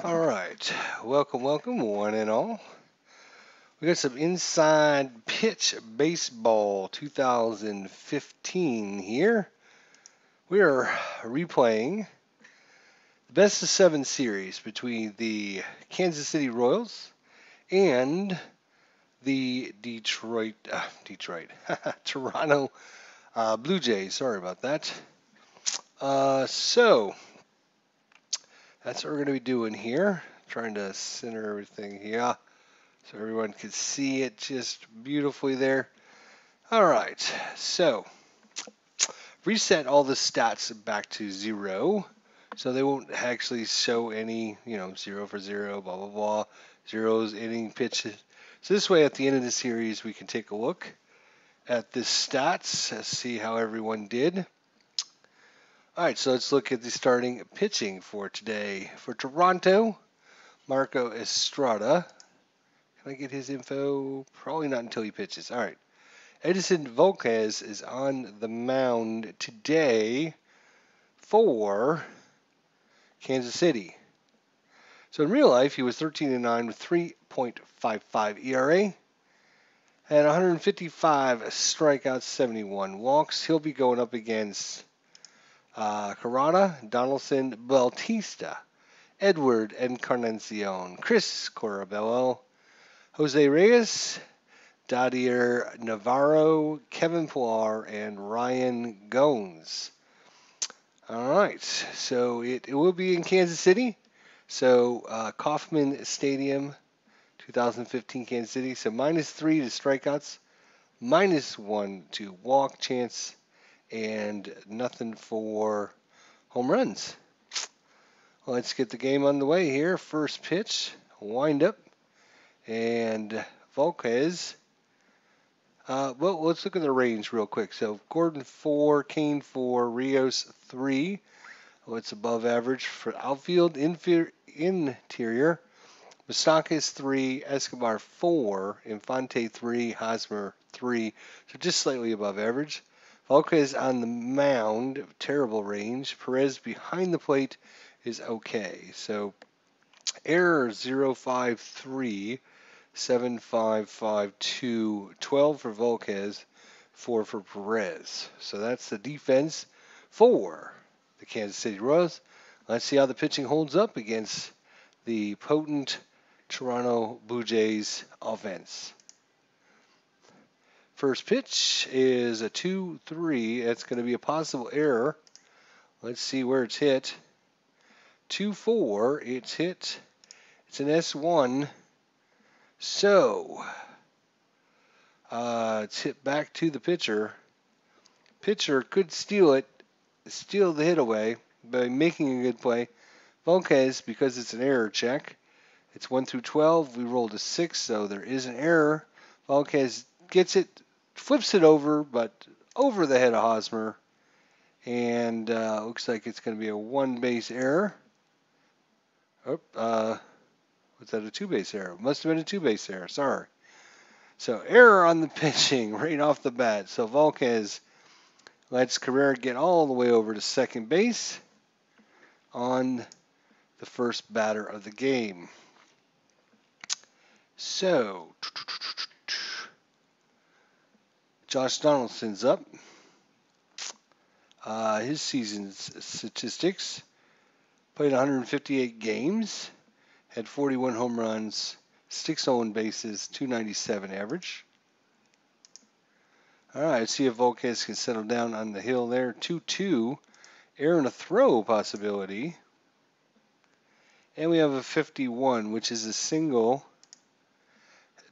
All right, welcome, one and all. We got some inside pitch baseball 2015 here. We are replaying the best of seven series between the Kansas City Royals and the Toronto Blue Jays. Sorry about that. So that's what we're going to be doing here. Trying to center everything here so everyone can see it just beautifully there. All right, so reset all the stats back to 0, so they won't actually show any, 0 for 0, blah, blah, blah, zeros, inning, pitches. So this way, at the end of the series, we can take a look at the stats, see how everyone did. All right, so let's look at the starting pitching for today. For Toronto, Marco Estrada. Can I get his info? Probably not until he pitches. All right. Edison Volquez is on the mound today for Kansas City. So in real life, he was 13-9 with 3.55 ERA, had 155 strikeouts, 71 walks. He'll be going up against Carrara, Donaldson, Bautista, Edward Encarnacion, Chris Corabello, Jose Reyes, Dadier Navarro, Kevin Pillar, and Ryan Gomes. All right, so it will be in Kansas City. So Kauffman Stadium, 2015 Kansas City. So -3 to strikeouts, -1 to walk chance, and nothing for home runs. Well, let's get the game on the way here. First pitch, wind up, and Volquez. Well, let's look at the range real quick. So Gordon 4, Kane 4, Rios 3. What's above average for outfield? Interior. Moustakas 3, Escobar 4, Infante 3, Hosmer 3. So just slightly above average. Volquez on the mound, terrible range. Perez behind the plate is okay. So error 053. 7.552, 12 for Volquez, 4 for Perez. So that's the defense for the Kansas City Royals. Let's see how the pitching holds up against the potent Toronto Blue Jays offense. First pitch is a 2-3. That's going to be a possible error. Let's see where it's hit. 2-4. It's hit. It's an S1. So, it's hit back to the pitcher. Pitcher could steal the hit away by making a good play. Volquez, because it's an error check, it's 1 through 12. We rolled a 6, so there is an error. Volquez gets it, flips it over, but over the head of Hosmer. And looks like it's going to be a one-base error. Was that a two-base error? Must have been a two-base error. Sorry. So error on the pitching right off the bat. So Volquez lets Carrera get all the way over to second base on the first batter of the game. So Josh Donaldson's up. His season statistics: played 158 games. Had 41 home runs, 6 stolen bases, 297 average. All right, let's see if Volquez can settle down on the hill there. 2-2, error and a throw possibility. And we have a 51, which is a single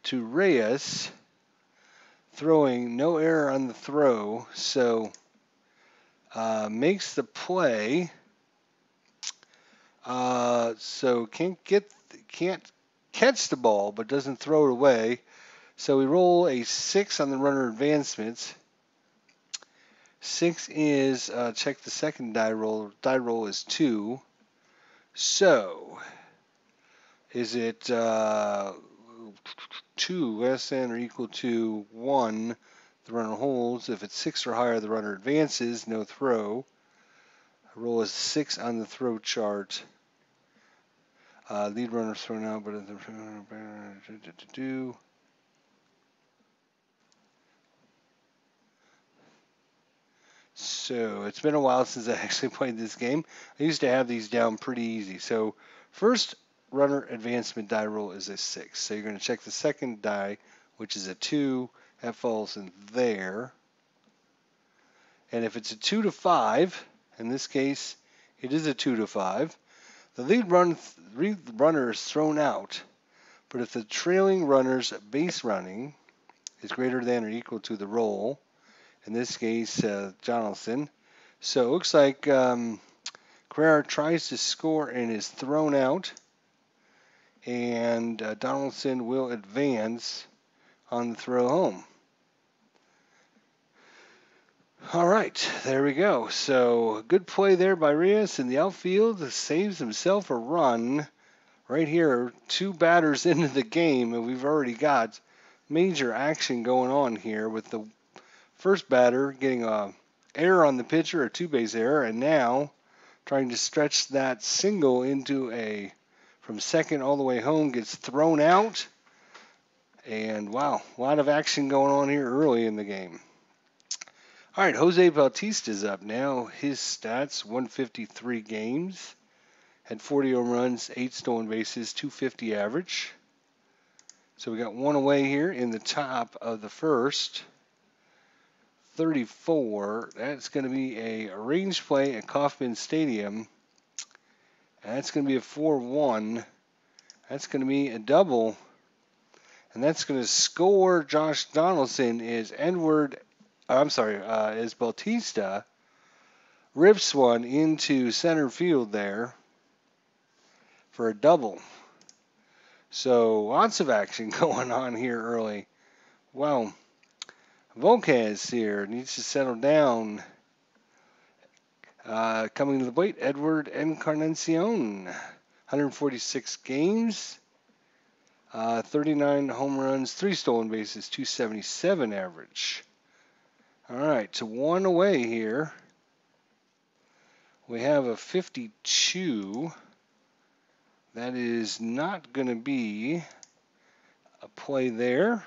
to Reyes. Throwing, no error on the throw, so makes the play. So can't catch the ball, but doesn't throw it away. So we roll a 6 on the runner advancements. 6 is, check the second die roll. Die roll is 2. So is it 2 less than or equal to 1? The runner holds. If it's 6 or higher, the runner advances. No throw. I roll a 6 on the throw chart. Lead runner thrown out, but so it's been a while since I actually played this game. I used to have these down pretty easy. So first runner advancement die roll is a 6. So you're going to check the second die, which is a 2. That falls in there. And if it's a 2 to 5, in this case, it is a 2 to 5. The lead runner is thrown out, but if the trailing runner's base running is greater than or equal to the roll, in this case, Donaldson. So it looks like Carrera tries to score and is thrown out, and Donaldson will advance on the throw home. All right, there we go. So good play there by Rios in the outfield. Saves himself a run. Right here, 2 batters into the game, and we've already got major action going on here with the first batter getting a error on the pitcher, a 2-base error, and now trying to stretch that single into a from second all the way home, gets thrown out. And wow, a lot of action going on here early in the game. All right, Jose Bautista's up now. His stats, 153 games, had 40 home runs, 8 stolen bases, 250 average. So we got one away here in the top of the first. 34, that's going to be a range play at Kauffman Stadium. That's going to be a 4-1. That's going to be a double. And that's going to score Josh Donaldson is Bautista. Rips one into center field there for a double. So lots of action going on here early. Wow. Volquez here needs to settle down. Coming to the plate, Edward Encarnacion. 146 games, 39 home runs, 3 stolen bases, 277 average. All right, so one away here. We have a 52. That is not going to be a play there.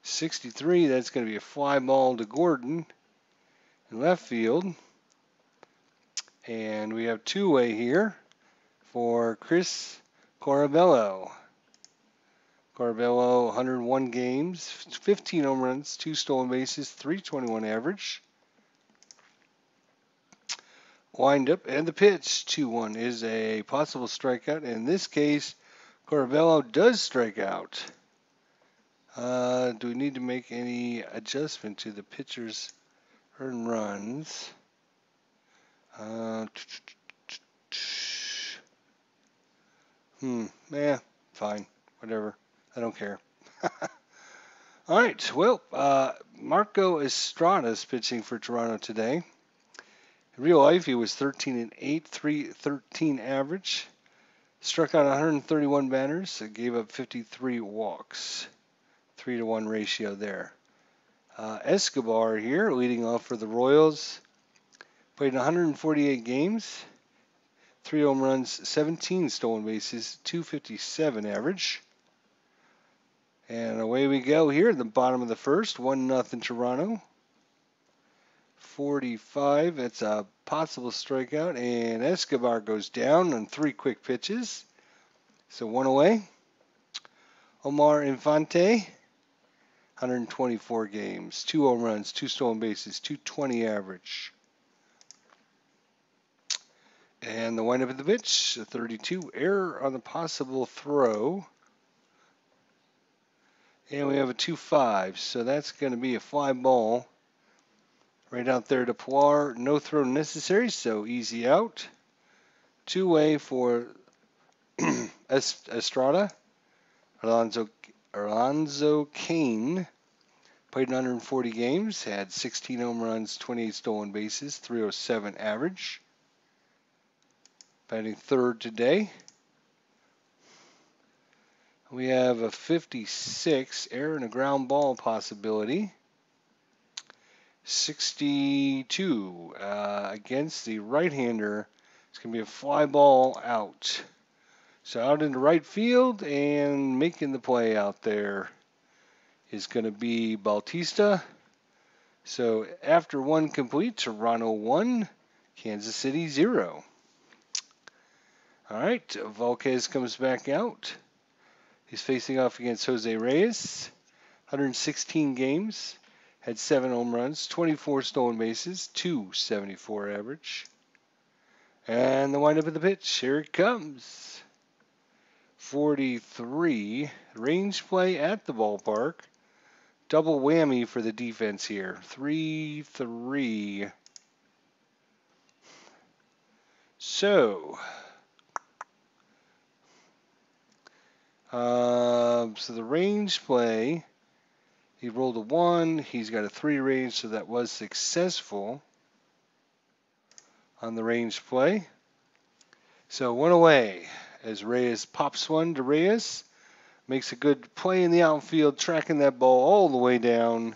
63, that's going to be a fly ball to Gordon in left field. And we have 2 away here for Chris Corabello. Corabello, 101 games, 15 home runs, 2 stolen bases, 321 average. Wind up and the pitch, 2-1 is a possible strikeout. In this case, Corabello does strike out. Do we need to make any adjustment to the pitcher's earned runs? Fine, whatever. I don't care. All right, well, Marco Estrada's pitching for Toronto today. In real life, he was 13-8, 313 average. Struck out 131 batters, gave up 53 walks. 3-to-1 ratio there. Escobar here, leading off for the Royals. Played 148 games, 3 home runs, 17 stolen bases, 257 average. And away we go here at the bottom of the first, 1-0 Toronto. 45, that's a possible strikeout, and Escobar goes down on 3 quick pitches. So 1 away. Omar Infante, 124 games, 2 home runs, 2 stolen bases, 220 average. And the windup of the pitch, a 32, error on the possible throw. And we have a 2-5, so that's going to be a fly ball right out there to Pilar. No throw necessary, so easy out. 2-way for Estrada. Alonzo Kane played 140 games, had 16 home runs, 28 stolen bases, 307 average. Batting third today. We have a 56, error and a ground ball possibility. 62 against the right-hander. It's going to be a fly ball out. So out into right field and making the play out there is going to be Bautista. So after one complete, Toronto 1, Kansas City 0. All right, Volquez comes back out. He's facing off against Jose Reyes. 116 games, had 7 home runs, 24 stolen bases, 274 average. And the windup of the pitch, here it comes. 43, range play at the ballpark. Double whammy for the defense here. 3-3. So the range play, he rolled a 1. He's got a 3 range, so that was successful on the range play. So 1 away as Reyes pops one to Reyes. Makes a good play in the outfield, tracking that ball all the way down.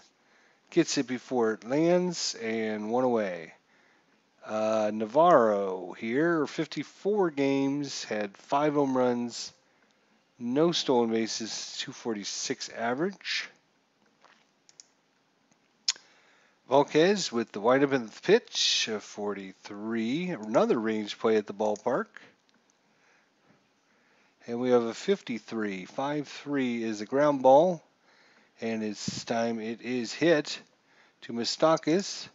Gets it before it lands, and 1 away. Navarro here, 54 games, had 5 home runs, no stolen bases, 246 average. Volquez with the windup in the pitch, 43. Another range play at the ballpark. And we have a 53. 5-3 is a ground ball. And it's time it is hit to Moustakas.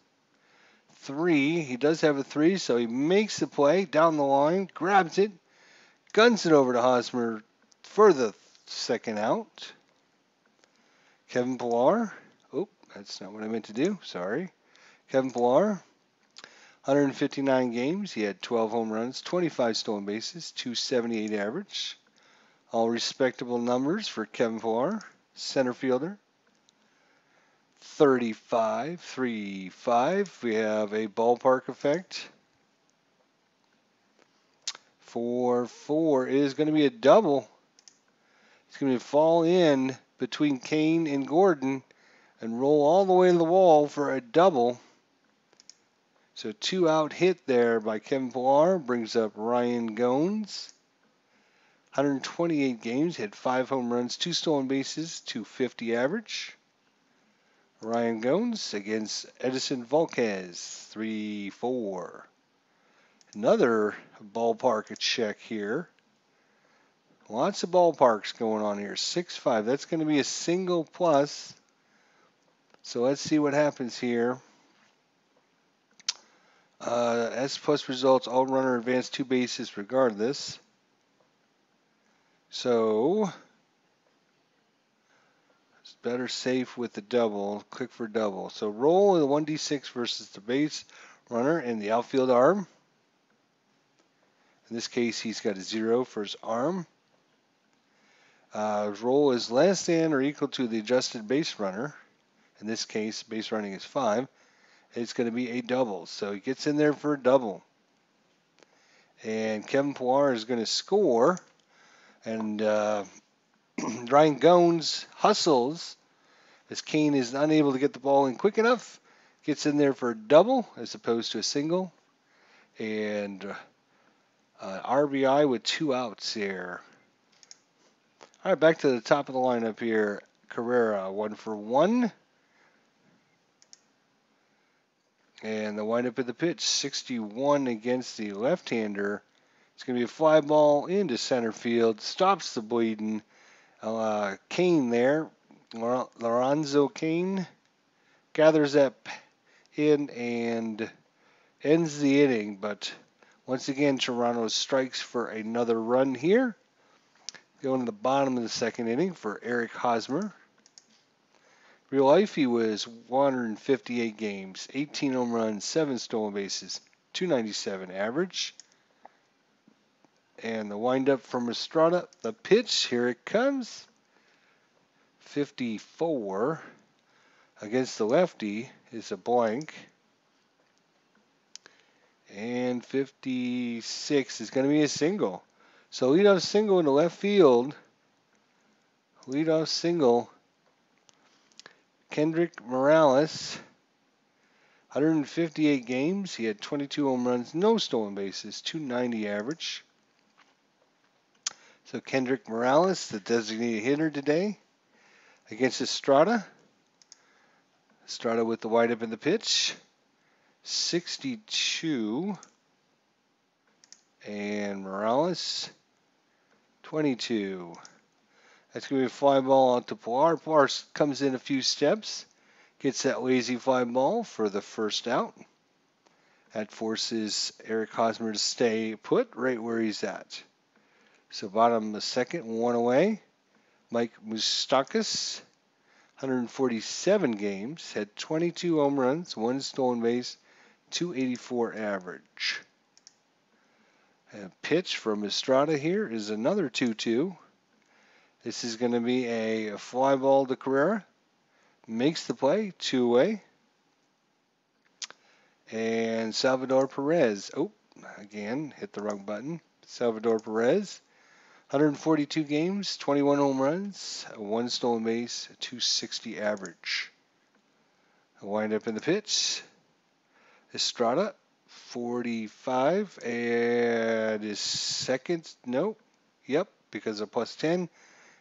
3. He does have a 3, so he makes the play down the line, grabs it, guns it over to Hosmer for the second out. Kevin Pillar. Oh, that's not what I meant to do. Sorry. Kevin Pillar. 159 games. He had 12 home runs, 25 stolen bases, 278 average. All respectable numbers for Kevin Pillar, center fielder. 35, 3-5. We have a ballpark effect. 4-4 is going to be a double. It's going to fall in between Kane and Gordon and roll all the way to the wall for a double. So 2-out hit there by Kevin Pillar brings up Ryan Goins. 128 games, had 5 home runs, 2 stolen bases, 250 average. Ryan Goins against Edison Volquez, 3-4. Another ballpark check here. Lots of ballparks going on here. 6-5. That's going to be a single plus. So let's see what happens here. S plus results, all runner advance 2 bases regardless. So it's better safe with the double. Click for double. So roll the 1d6 versus the base runner and the outfield arm. In this case, he's got a 0 for his arm. Roll is less than or equal to the adjusted base runner. In this case, base running is 5. It's going to be a double. So he gets in there for a double. And Kevin Pillar is going to score. And Ryan Goins hustles as Kane is unable to get the ball in quick enough. Gets in there for a double as opposed to a single. And RBI with 2 outs here. All right, back to the top of the lineup here. Carrera, 1 for 1. And the windup of the pitch, 61 against the left-hander. It's going to be a fly ball into center field. Stops the bleeding. Kane there, Lorenzo Kane, gathers that in and ends the inning. But once again, Toronto strikes for another run here. Going to the bottom of the second inning for Eric Hosmer. Real life, he was 158 games, 18 home runs, 7 stolen bases, 297 average. And the windup from Estrada, the pitch, here it comes. 54 against the lefty is a blank. And 56 is going to be a single. So leadoff single in the left field. Leadoff single. Kendrick Morales, 158 games. He had 22 home runs, no stolen bases, 290 average. So Kendrick Morales, the designated hitter today, against Estrada. Estrada with the windup in the pitch. 62. And Morales, 22. That's going to be a fly ball out to Pilar. Pilar comes in a few steps, gets that lazy fly ball for the first out. That forces Eric Hosmer to stay put right where he's at. So bottom of the second, one away. Mike Moustakas, 147 games, had 22 home runs, 1 stolen base, 284 average. A pitch from Estrada here is another 2-2. This is going to be a fly ball to Carrera. Makes the play, 2 away. And Salvador Perez. Oh, again, hit the wrong button. Salvador Perez, 142 games, 21 home runs, 1 stolen base, 260 average. A wind up in the pitch. Estrada, 45, and his second, nope, yep, because of plus 10.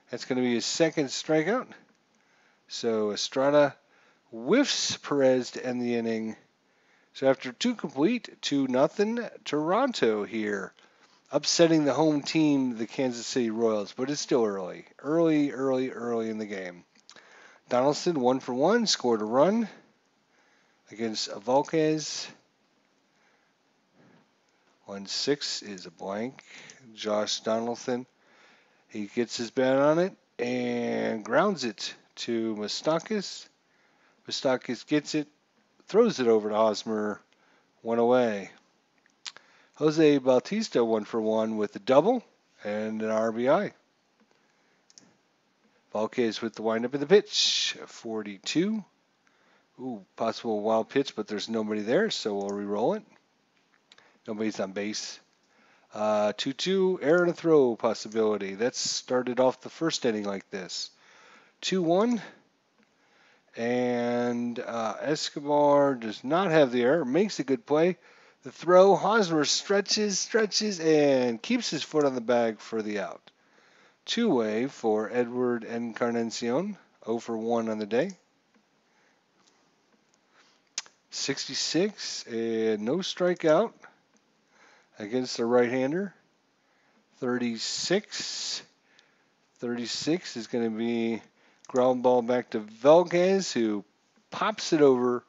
That's going to be his second strikeout. So Estrada whiffs Perez to end the inning. So after 2 complete, 2-0 Toronto here, upsetting the home team, the Kansas City Royals, but it's still early. Early in the game. Donaldson, 1 for 1, scored a run against Valquez. 1-6 is a blank. Josh Donaldson, he gets his bat on it and grounds it to Moustakas. Moustakas gets it, throws it over to Hosmer, 1 away. Jose Bautista, 1 for 1 with a double and an RBI. Valquez with the windup of the pitch, 42. Ooh, possible wild pitch, but there's nobody there, so we'll re-roll it. Nobody's on base. 2-2, error and a throw possibility. That started off the first inning like this. 2-1, and Escobar does not have the error, makes a good play. The throw, Hosmer stretches, and keeps his foot on the bag for the out. 2-way for Edward Encarnacion, 0 for 1 on the day. 66, and no strikeout against the right-hander. 36 is going to be ground ball back to Valquez, who pops it over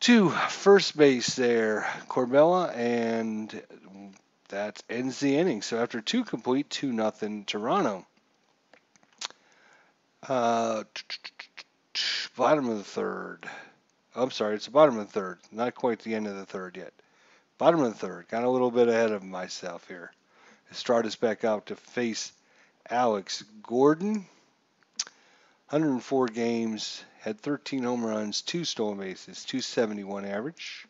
to first base there, Corbella, and that ends the inning. So after 2 complete, 2-0 Toronto. Bottom of the third. Oh, I'm sorry, it's the bottom of the third. Not quite the end of the third yet. Bottom of the third. Got a little bit ahead of myself here. Estrada's back out to face Alex Gordon. 104 games, had 13 home runs, 2 stolen bases, 271 average.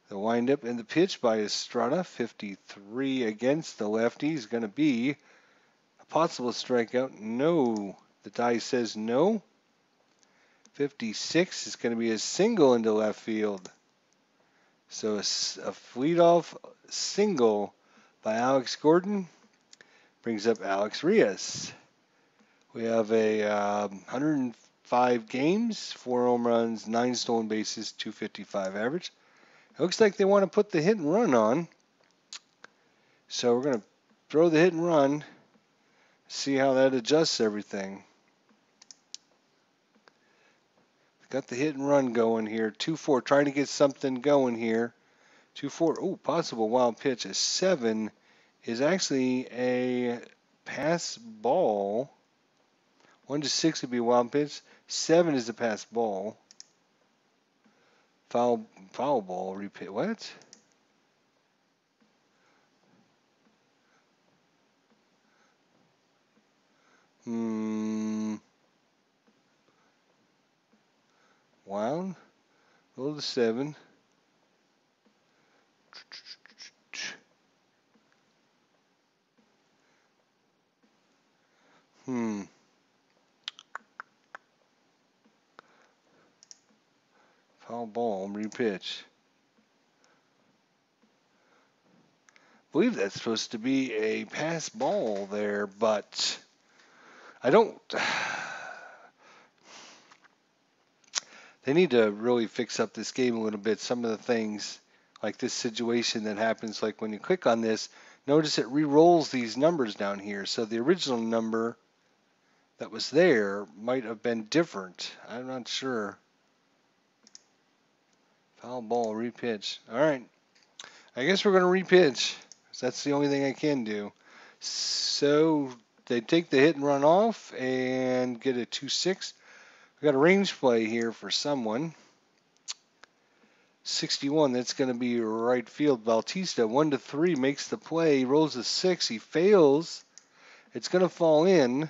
The windup and the pitch by Estrada, 53 against the lefty, is going to be a possible strikeout. No, the die says no. 56 is going to be a single into left field. So a leadoff single by Alex Gordon brings up Alex Rios. We have a 105 games, 4 home runs, 9 stolen bases, 255 average. It looks like they want to put the hit and run on. So we're going to throw the hit and run, see how that adjusts everything. Got the hit and run going here. 2-4, trying to get something going here. 2-4, oh, possible wild pitch. A 7 is actually a pass ball. 1-6 would be a wild pitch. 7 is a pass ball. Foul ball, repeat. What? Wild. Roll the 7. Foul ball, repitch. believe that's supposed to be a pass ball there, but I don't. They need to really fix up this game a little bit. Some of the things, like this situation that happens, like when you click on this, notice it re-rolls these numbers down here. So the original number that was there might have been different. I'm not sure. Foul ball, repitch. All right. I guess we're going to repitch. That's the only thing I can do. So they take the hit and run off and get a 2-6. We got a range play here for someone. 61, that's going to be right field. Bautista, 1-3, makes the play, rolls a 6, he fails. It's going to fall in.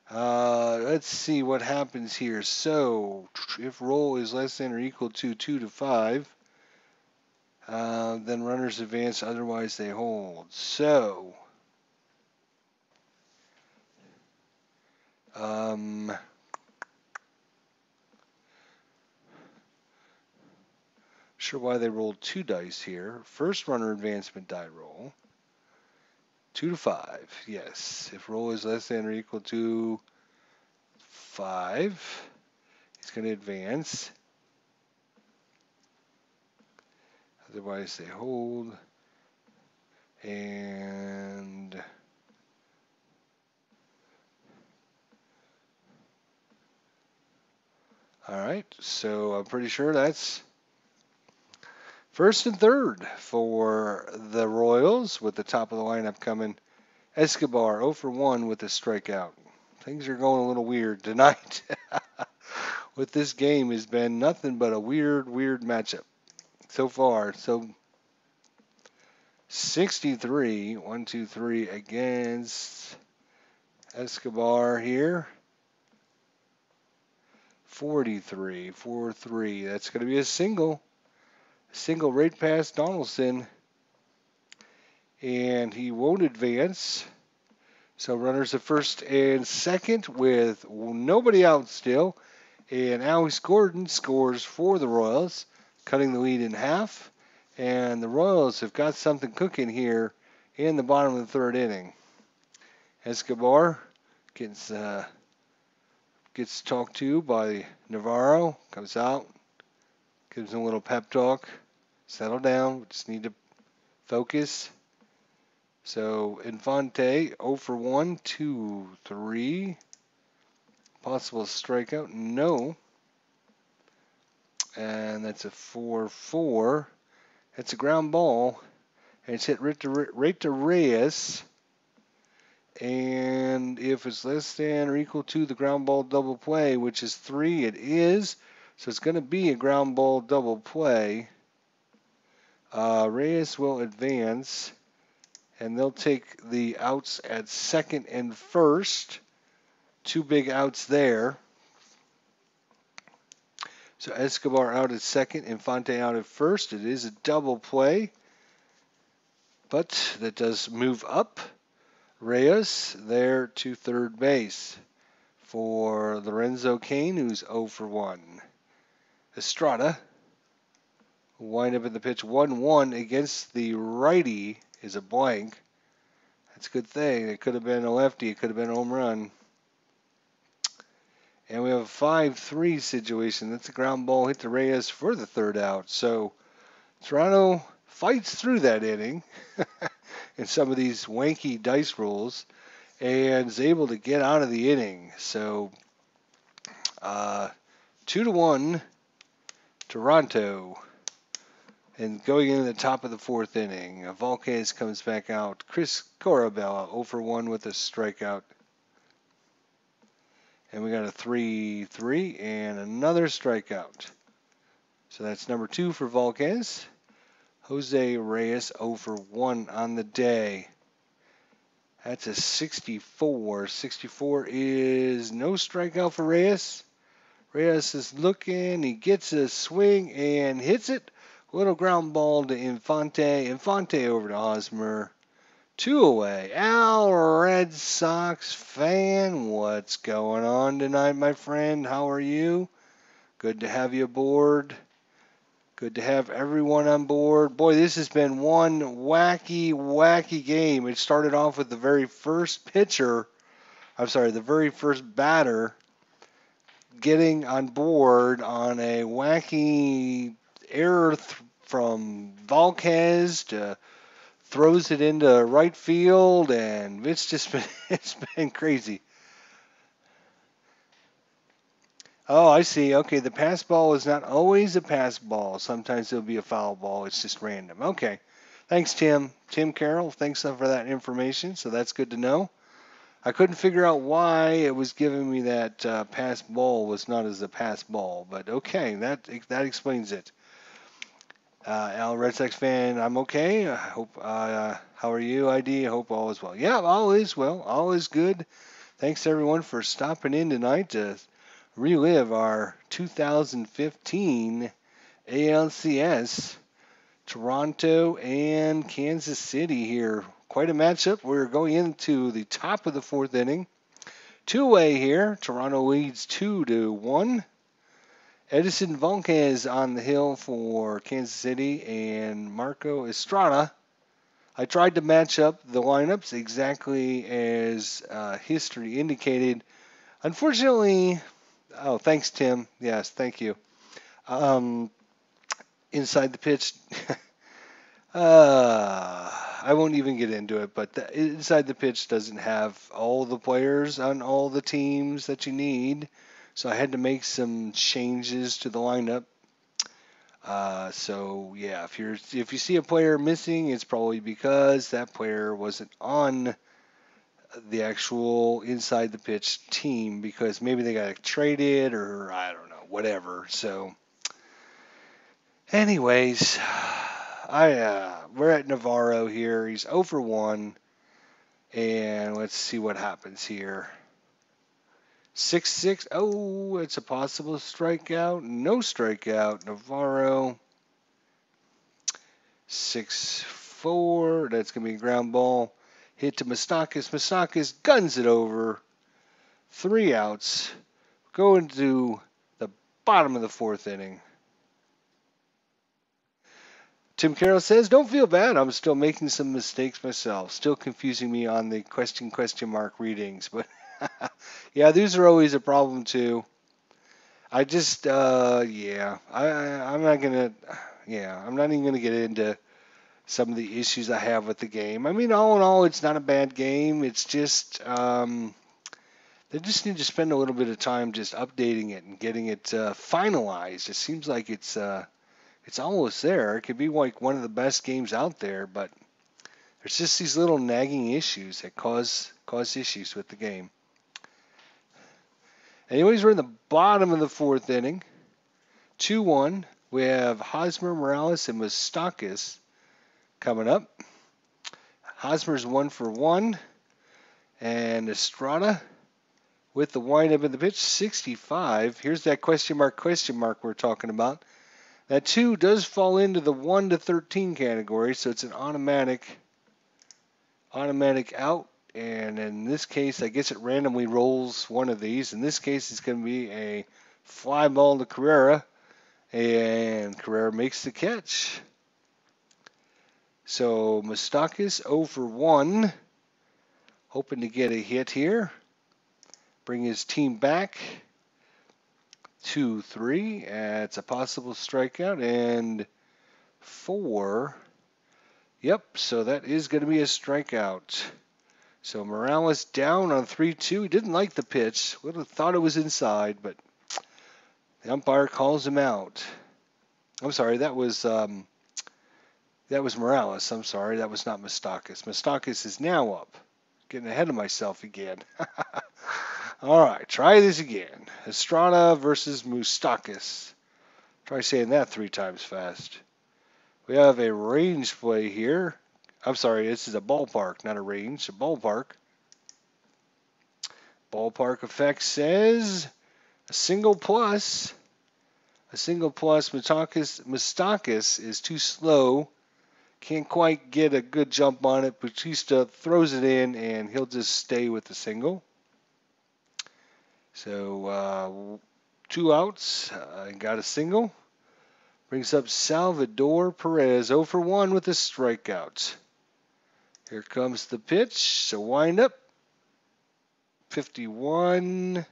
Let's see what happens here. So, if roll is less than or equal to 2-5, then runners advance, otherwise they hold. So, sure why they rolled 2 dice here. First runner advancement die roll. 2-5, yes. If roll is less than or equal to 5, he's going to advance. Otherwise, they hold. And all right, so I'm pretty sure that's first and third for the Royals, with the top of the lineup coming. Escobar 0 for 1 with a strikeout. Things are going a little weird tonight. With this game has been nothing but a weird matchup so far. So 63, 1-2-3 against Escobar here. 43, 4-3. That's going to be a single. Single right past Donaldson. And he won't advance. So runners at first and second with nobody out still. And Alex Gordon scores for the Royals, cutting the lead in half. And the Royals have got something cooking here in the bottom of the third inning. Escobar gets talked to by Navarro, comes out, gives him a little pep talk. Settle down, we just need to focus. So Infante 0 for 1, 2-3. Possible strikeout, no. And that's a 4-4. It's a ground ball. And it's hit right to Reyes. And if it's less than or equal to the ground ball double play, which is 3, it is. So it's going to be a ground ball double play. Reyes will advance. And they'll take the outs at second and first. 2 big outs there. So Escobar out at second, Infante out at first. It is a double play, but that does move up Reyes there to third base for Lorenzo Cain, who's 0 for 1. Estrada will wind up in the pitch 1-1 against the righty is a blank. That's a good thing. It could have been a lefty. It could have been a home run. And we have a 5-3 situation. That's a ground ball hit to Reyes for the third out. So Toronto fights through that inning in some of these wanky dice rolls and is able to get out of the inning. So 2-1 Toronto. And going into the top of the fourth inning, Volquez comes back out. Chris Corabella 0 for 1 with a strikeout. And we got a 3-3 and another strikeout. So that's number 2 for Volquez. Jose Reyes 0 for 1 on the day. That's a 64. 64 is no strikeout for Reyes. Reyes is looking. He gets a swing and hits it. Little ground ball to Infante. Infante over to Hosmer. 2 away. Al, Red Sox fan, what's going on tonight, my friend? How are you? Good to have you aboard. Good to have everyone on board. Boy, this has been one wacky game. It started off with the very first pitcher, the very first batter getting on board on a wacky error from Valquez to throws it into right field, and it's just been it's been crazy. Oh, I see. Okay, the pass ball is not always a pass ball. Sometimes it'll be a foul ball. It's just random. Okay. Thanks, Tim. Tim Carroll, thanks for that information. So that's good to know. I couldn't figure out why it was giving me that pass ball was not as a pass ball, but okay, that explains it. Al, Red Sox fan, I'm okay. I hope. How are you, ID? I hope all is well. Yeah, all is well. All is good. Thanks everyone for stopping in tonight to relive our 2015 ALCS. Toronto and Kansas City here. Quite a matchup. We're going into the top of the fourth inning. Two-way here. Toronto leads 2-1. Edison Volquez on the hill for Kansas City and Marco Estrada. I tried to match up the lineups exactly as history indicated. Unfortunately, oh, thanks, Tim. Yes, thank you. Inside the pitch, I won't even get into it, but inside the pitch doesn't have all the players on all the teams that you need. So I had to make some changes to the lineup. So yeah, if you see a player missing, it's probably because that player wasn't on the actual inside the pitch team because maybe they got traded or I don't know, whatever. So, anyways, we're at Navarro here. He's 0 for 1, and let's see what happens here. 6-6. Oh, it's a possible strikeout. No strikeout. Navarro. 6-4. That's going to be a ground ball. Hit to Moustakas. Moustakas guns it over. 3 outs. Going to the bottom of the fourth inning. Tim Carroll says, don't feel bad. I'm still making some mistakes myself. Still confusing me on the question mark readings. But yeah, these are always a problem too. I just, I'm not going to, I'm not even going to get into some of the issues I have with the game. I mean, all in all, it's not a bad game. It's just, they just need to spend a little bit of time just updating it and getting it finalized. It seems like it's almost there. It could be like one of the best games out there, but there's just these little nagging issues that cause issues with the game. Anyways, we're in the bottom of the fourth inning. 2-1. We have Hosmer, Morales, and Moustakas coming up. Hosmer's 1 for 1. And Estrada with the windup in the pitch, 65. Here's that question mark we're talking about. That 2 does fall into the 1 to 13 category, so it's an automatic out. And in this case, I guess it randomly rolls one of these. In this case, it's going to be a fly ball to Carrera, and Carrera makes the catch. So Moustakas 0 for 1, hoping to get a hit here. Bring his team back. 2-3. It's a possible strikeout. And 4. Yep, so that is going to be a strikeout. So Morales down on 3-2. He didn't like the pitch. Would have thought it was inside, but the umpire calls him out. I'm sorry, that was Morales. I'm sorry, that was not Moustakas. Moustakas is now up. Getting ahead of myself again. All right, try this again. Estrada versus Moustakas. Try saying that 3 times fast. We have a range play here. I'm sorry, this is a ballpark, not a range. A ballpark. Ballpark effect says a single plus. A single plus. Moustakas is too slow. Can't quite get a good jump on it. Bautista throws it in, and he'll just stay with the single. So 2 outs. Got a single. Brings up Salvador Perez, 0 for 1 with a strikeout. Here comes the pitch. So wind up. 51.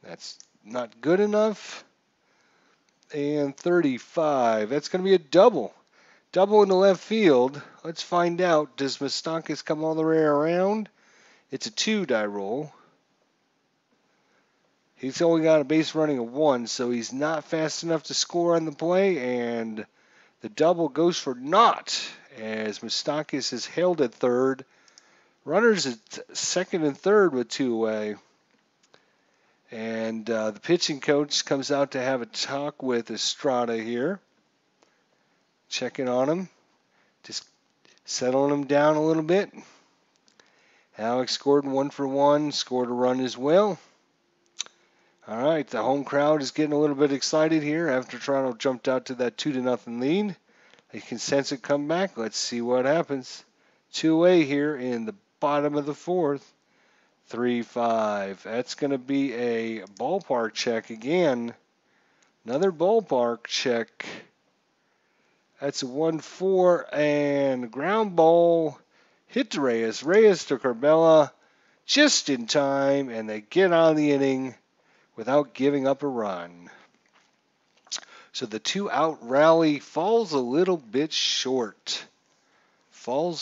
That's not good enough. And 35. That's going to be a double. Double in the left field. Let's find out. Does Moustakas come all the way around? It's a 2-die roll. He's only got a base running of 1, so he's not fast enough to score on the play, and the double goes for naught as Moustakas is held at third. Runners at second and third with 2 away. And the pitching coach comes out to have a talk with Estrada here. Checking on him. Just settling him down a little bit. Alex scored 1 for 1. Scored a run as well. All right, the home crowd is getting a little bit excited here after Toronto jumped out to that 2-0 lead. They can sense it come back. Let's see what happens. 2-away here in the bottom of the 4th. 3-5. That's going to be a ballpark check again. Another ballpark check. That's a 1-4 and ground ball hit to Reyes. Reyes to Corbella just in time, and they get out of the inning without giving up a run. So the 2-out rally falls a little bit short. All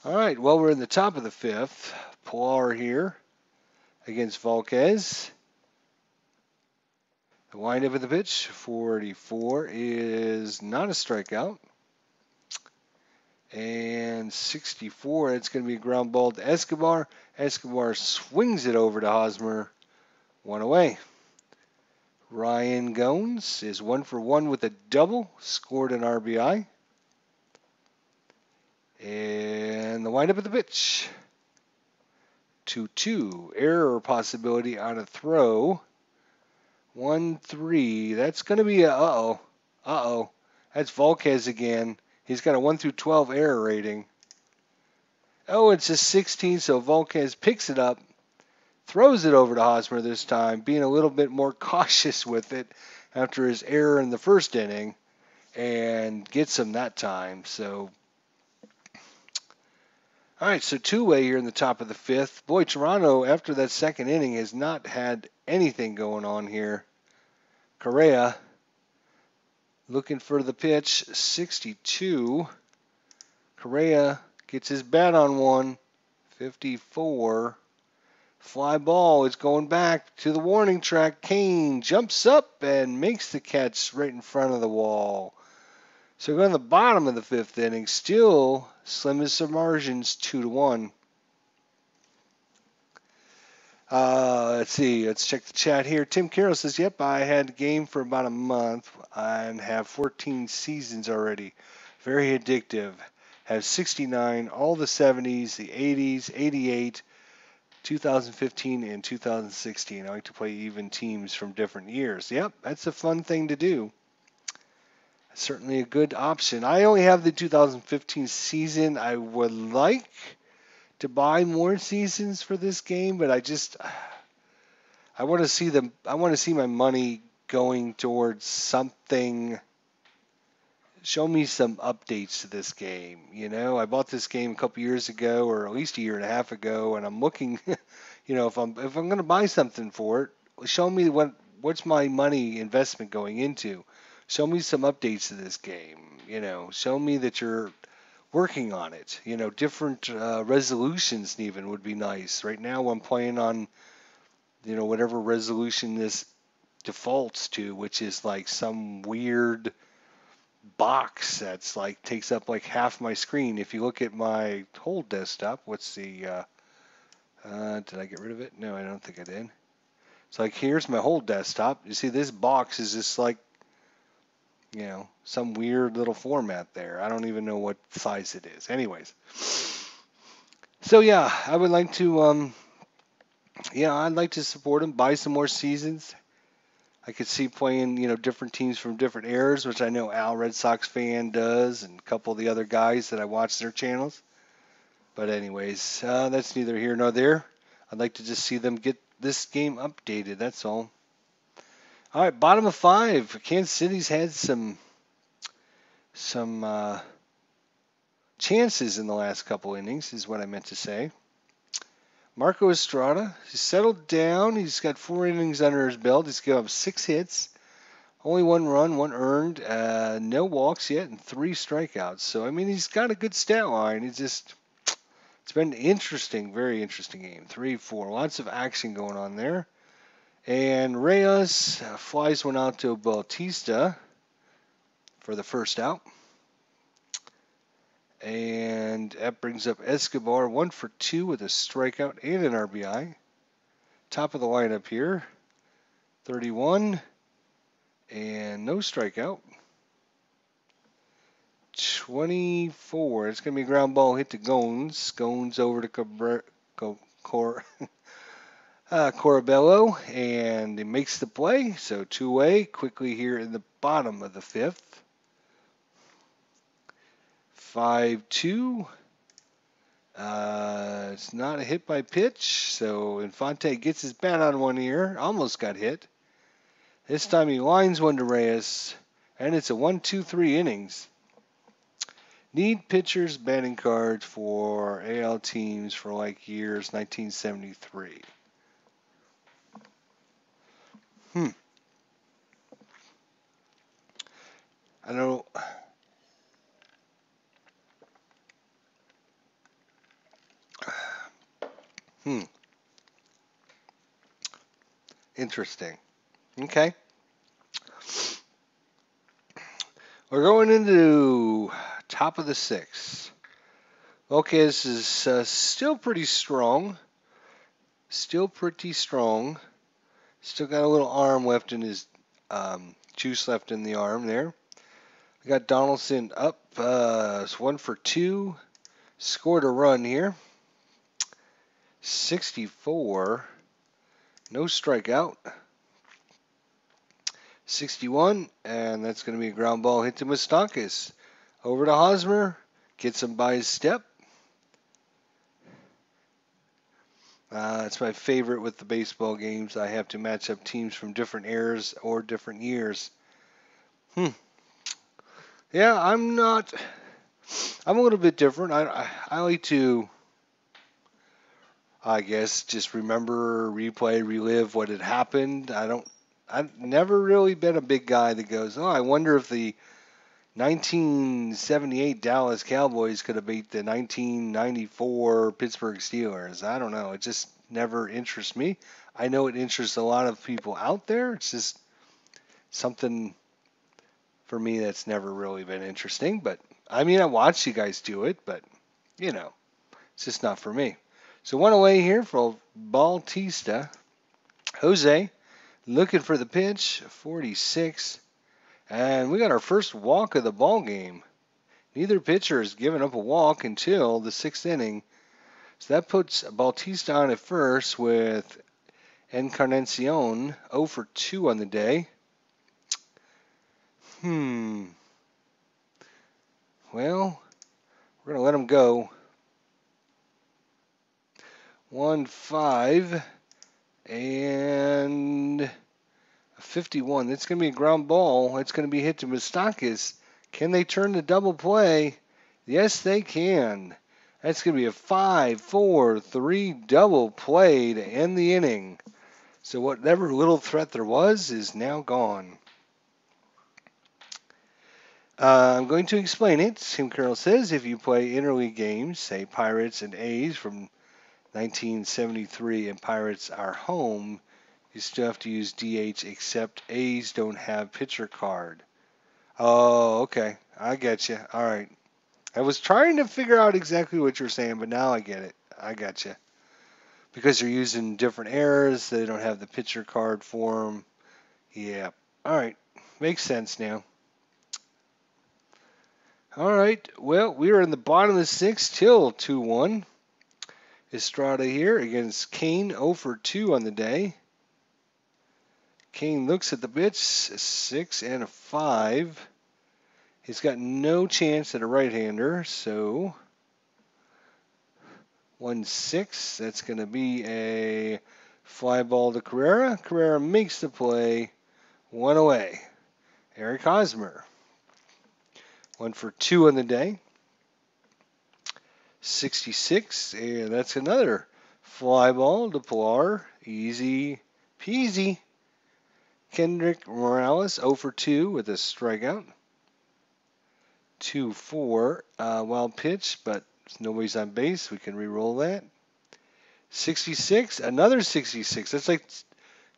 right, well, we're in the top of the 5th. Pilar here against Volquez. The windup of the pitch, 44, is not a strikeout. And 64, it's going to be a ground ball to Escobar. Escobar swings it over to Hosmer. 1 away. Ryan Goins is 1 for 1 with a double. Scored an RBI. And the windup of the pitch. 2-2. Error possibility on a throw. 1-3. That's going to be a uh-oh. That's Volquez again. He's got a 1 through 12 error rating. Oh, it's a 16, so Volquez picks it up, throws it over to Hosmer this time, being a little bit more cautious with it after his error in the first inning, and gets him that time. So, all right, so 2-way here in the top of the 5th. Boy, Toronto, after that second inning, has not had anything going on here. Correa looking for the pitch, 62. Correa gets his bat on one, 54. Fly ball is going back to the warning track. Kane jumps up and makes the catch right in front of the wall. So we're on the bottom of the 5th inning, still slimmest of margins, 2-1. Let's see. Let's check the chat here. Tim Carroll says, yep, I had a game for about a month and have 14 seasons already. Very addictive. Have 69, all the 70s, the 80s, 88, 2015, and 2016. I like to play even teams from different years. Yep, that's a fun thing to do. Certainly a good option. I only have the 2015 season. I would like to buy more seasons for this game, but I want to see them. I want to see my money going towards something. Show me some updates to this game. You know, I bought this game a couple years ago, or at least a year and a half ago, and I'm looking. You know, if I'm going to buy something for it, show me what's my money investment going into. Show me some updates to this game. You know, show me that you're working on it. You know, different resolutions even would be nice. Right now I'm playing on, you know, whatever resolution this defaults to, which is like some weird box that's like takes up like half my screen. If you look at my whole desktop, what's the did I get rid of it? No, I don't think I did. It's like, here's my whole desktop. You see, this box is just like, you know, some weird little format there. I don't even know what size it is. Anyways, so yeah, I would like to, I'd like to support him, buy some more seasons. I could see playing, you know, different teams from different eras, which I know Al, Red Sox fan, does, and a couple of the other guys that I watch their channels. But anyways, that's neither here nor there. I'd like to just see them get this game updated, that's all. All right, bottom of 5. Kansas City's had some chances in the last couple innings, is what I meant to say. Marco Estrada, he's settled down. He's got 4 innings under his belt. He's given up 6 hits, only 1 run, 1 earned, no walks yet, and 3 strikeouts. So, I mean, he's got a good stat line. It's been an interesting, very interesting game. 3-4, lots of action going on there. And Reyes flies one out to Bautista for the first out. And that brings up Escobar, 1 for 2 with a strikeout and an RBI. Top of the lineup here, 31, and no strikeout. 24, it's going to be a ground ball hit to Gones. Gones over to Corabello, and he makes the play. So 2-way quickly here in the bottom of the 5th. 5-2. It's not a hit by pitch, so Infante gets his bat on one ear. Almost got hit. This time he lines one to Reyes, and it's a 1-2-3 innings. Need pitchers batting cards for AL teams for like years 1973. I don't know. Interesting. Okay. We're going into top of the 6th. Okay, this is still pretty strong. Still pretty strong. Still got a little arm left in his juice left in the arm there. We got Donaldson up. It's 1 for 2. Scored a run here. 64. No strikeout. 61, and that's going to be a ground ball hit to Moustakas. Over to Hosmer. Gets him by his step. It's my favorite with the baseball games. I have to match up teams from different eras or different years. Yeah, I'm a little bit different. I like to, I guess, just remember, replay, relive what had happened. I've never really been a big guy that goes, oh, I wonder if the 1978 Dallas Cowboys could have beat the 1994 Pittsburgh Steelers. I don't know. It just never interests me. I know it interests a lot of people out there. It's just something for me that's never really been interesting. But, I mean, I watch you guys do it, but, you know, it's just not for me. So 1 away here for Bautista. Jose looking for the pitch, 46. And we got our first walk of the ball game. Neither pitcher has given up a walk until the 6th inning. So that puts Bautista on at first with Encarnacion 0 for 2 on the day. Well, we're going to let him go. 1-5 and 51. That's going to be a ground ball. It's going to be hit to Moustakas. Can they turn the double play? Yes, they can. That's going to be a 5-4-3 double play to end the inning. So whatever little threat there was is now gone. I'm going to explain it. Tim Carroll says if you play interleague games, say Pirates and A's from 1973 and Pirates are home, you still have to use DH except A's don't have pitcher card. Oh, okay. I get you. All right. I was trying to figure out exactly what you're saying, but now I get it. I got you. Because you're using different eras, they don't have the pitcher card for them. Yeah. All right. Makes sense now. All right. Well, we are in the bottom of the 6th till 2-1. Estrada here against Kane, 0 for 2 on the day. Kane looks at the pitch, 6 and a 5. He's got no chance at a right-hander, so 1-6. That's going to be a fly ball to Carrera. Carrera makes the play. One away. Eric Hosmer. 1 for 2 on the day. 66, and that's another fly ball to Pilar. Easy peasy. Kendrick Morales 0 for 2 with a strikeout. 2-4. Wild pitch, but nobody's on base. We can re-roll that. 66, another 66. That's like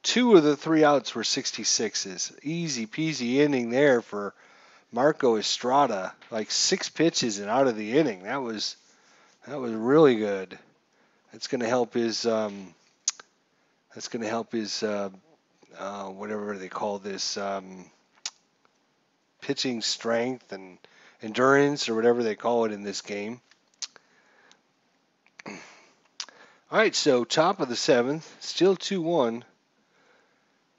2 of the 3 outs were 66s. Easy peasy inning there for Marco Estrada. Like 6 pitches and out of the inning. That was really good. That's going to help his. Whatever they call this, pitching strength and endurance or whatever they call it in this game. All right, so top of the 7th, still 2-1.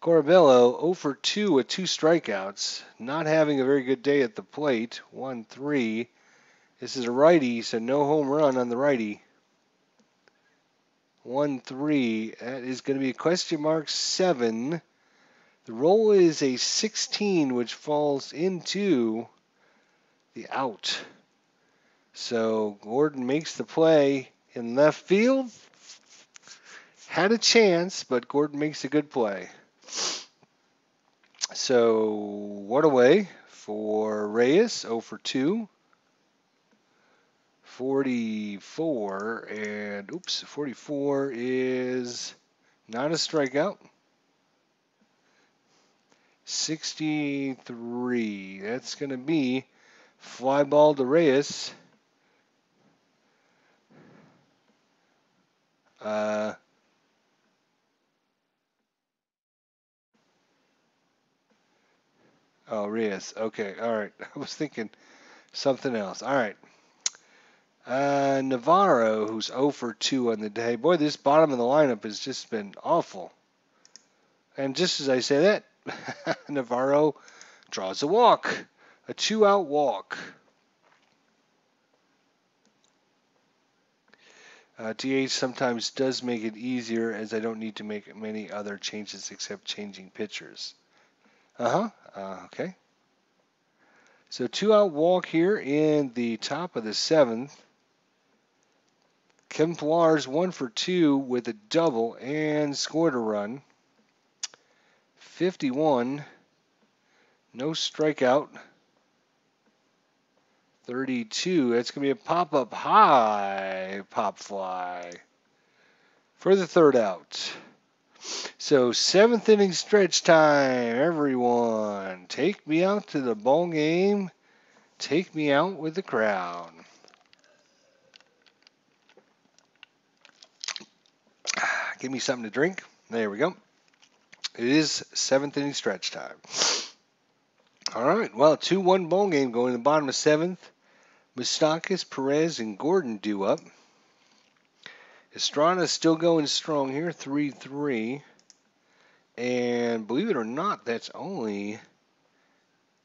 Corabello 0 for 2 with 2 strikeouts, not having a very good day at the plate. 1-3. This is a righty, so no home run on the righty. 1-3. That is going to be a question mark 7. The roll is a 16, which falls into the out. So Gordon makes the play in left field. Had a chance, but Gordon makes a good play. So one away for Reyes, 0 for 2. 44, and 44 is not a strikeout. 63, that's going to be fly ball to Reyes. Reyes. Okay, all right. I was thinking something else. All right. Navarro, who's 0 for 2 on the day. Boy, this bottom of the lineup has just been awful. And just as I say that, Navarro draws a walk. A 2-out walk. DH sometimes does make it easier as I don't need to make many other changes except changing pitchers. Okay. So 2-out walk here in the top of the 7th. Kevin Pillar's 1 for 2 with a double and scored a run. 51. No strikeout. 32. That's going to be a pop-up high pop fly for the 3rd out. So 7th inning stretch time, everyone. Take me out to the ball game. Take me out with the crowd. Give me something to drink. There we go. It is 7th inning stretch time. All right, well, 2-1 ball game going to the bottom of 7th. Moustakas, Perez, and Gordon due up. Estrada still going strong here, 3-3. And believe it or not, that's only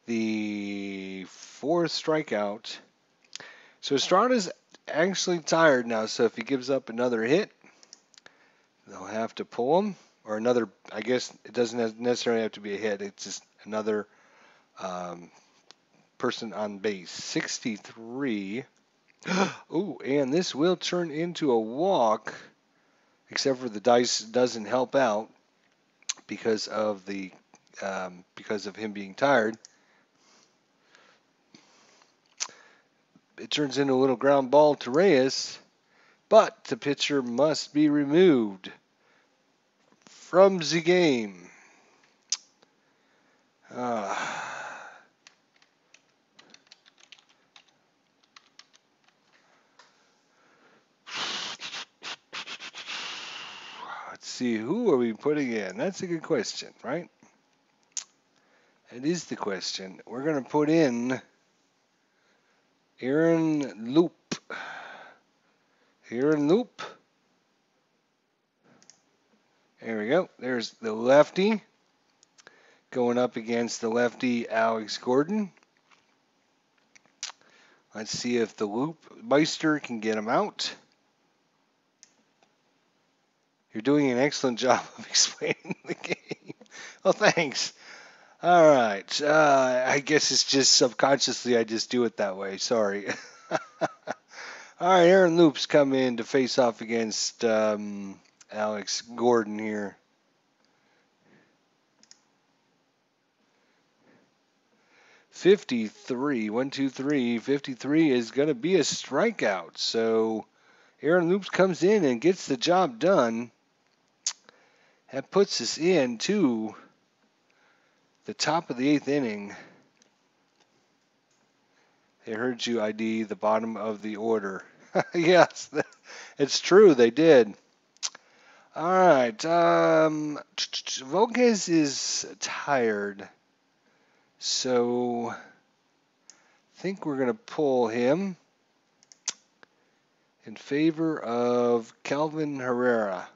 the 4th strikeout. So Estrada's actually tired now, so if he gives up another hit, they'll have to pull him. Or another, I guess it doesn't necessarily have to be a hit. It's just another person on base. 63. Ooh, and this will turn into a walk, except for the dice doesn't help out because of him being tired. It turns into a little ground ball to Reyes, but the pitcher must be removed from the game. Let's see, who are we putting in? That's a good question, right? It is the question. We're going to put in Aaron Loop. Aaron Loop. There we go. There's the lefty going up against the lefty Alex Gordon. Let's see if the Loop Meister can get him out. You're doing an excellent job of explaining the game. Oh, thanks. All right. I guess it's just subconsciously I just do it that way. Sorry. All right, Aaron Loops come in to face off against Alex Gordon here. 53, 1, 2, 3. 53 is going to be a strikeout. So Aaron Loops comes in and gets the job done. That puts us into the top of the 8th inning. They heard you ID the bottom of the order. Yes, it's true. They did. All right. Volquez is tired. So I think we're going to pull him in favor of Calvin Herrera.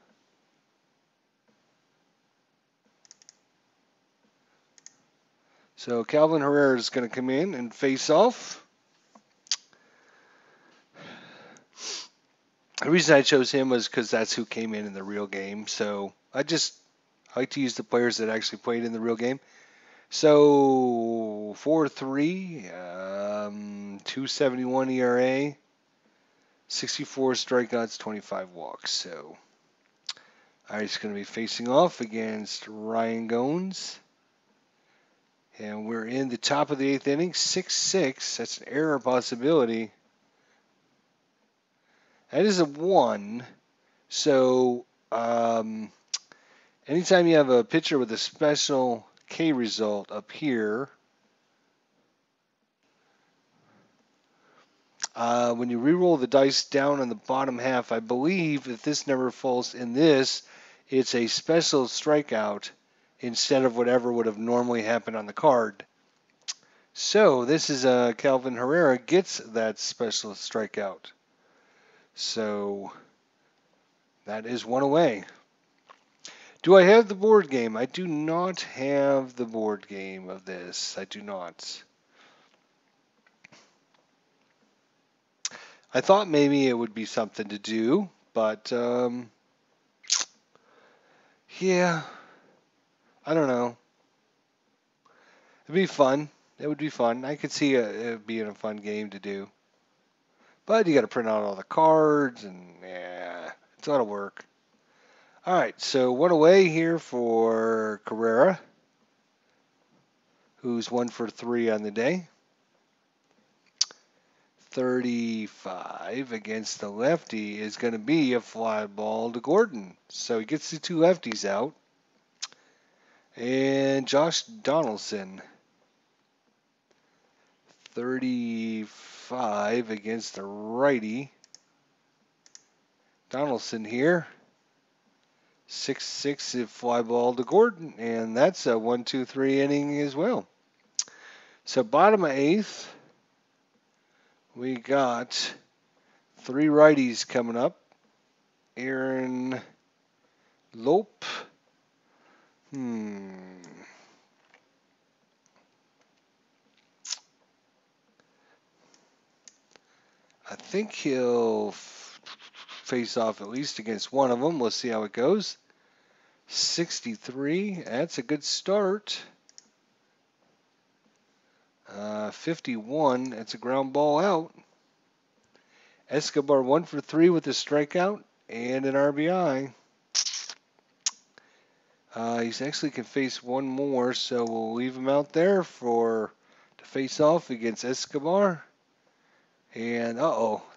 So Calvin Herrera is going to come in and face off. The reason I chose him was because that's who came in the real game. So I like to use the players that actually played in the real game. So 4.3, 2.71 ERA, 64 strikeouts, 25 walks. So he's going to be facing off against Ryan Goins. And we're in the top of the 8th inning, 6-6. That's an error possibility. That is a 1. So anytime you have a pitcher with a special K result up here, when you re-roll the dice down on the bottom half, I believe if this number falls in this, it's a special strikeout instead of whatever would have normally happened on the card. So this is Calvin Herrera gets that special strikeout. So that is 1 away. Do I have the board game? I do not have the board game of this. I do not. I thought maybe it would be something to do, but yeah, I don't know. It'd be fun. It would be fun. I could see it being a fun game to do. But you got to print out all the cards, and yeah, it's a lot of work. All right, so 1 away here for Carrera, who's 1 for 3 on the day. 35 against the lefty is going to be a fly ball to Gordon. So he gets the 2 lefties out. And Josh Donaldson, 35 against the righty. Donaldson here. 6-6 fly ball to Gordon. And that's a 1-2-3 inning as well. So bottom of 8th. We got 3 righties coming up. Aaron Lope. I think he'll face off at least against one of them. Let's see how it goes. 63. That's a good start. 51. That's a ground ball out. Escobar 1 for 3 with a strikeout and an RBI. He actually can face one more, so we'll leave him out there to face off against Escobar. And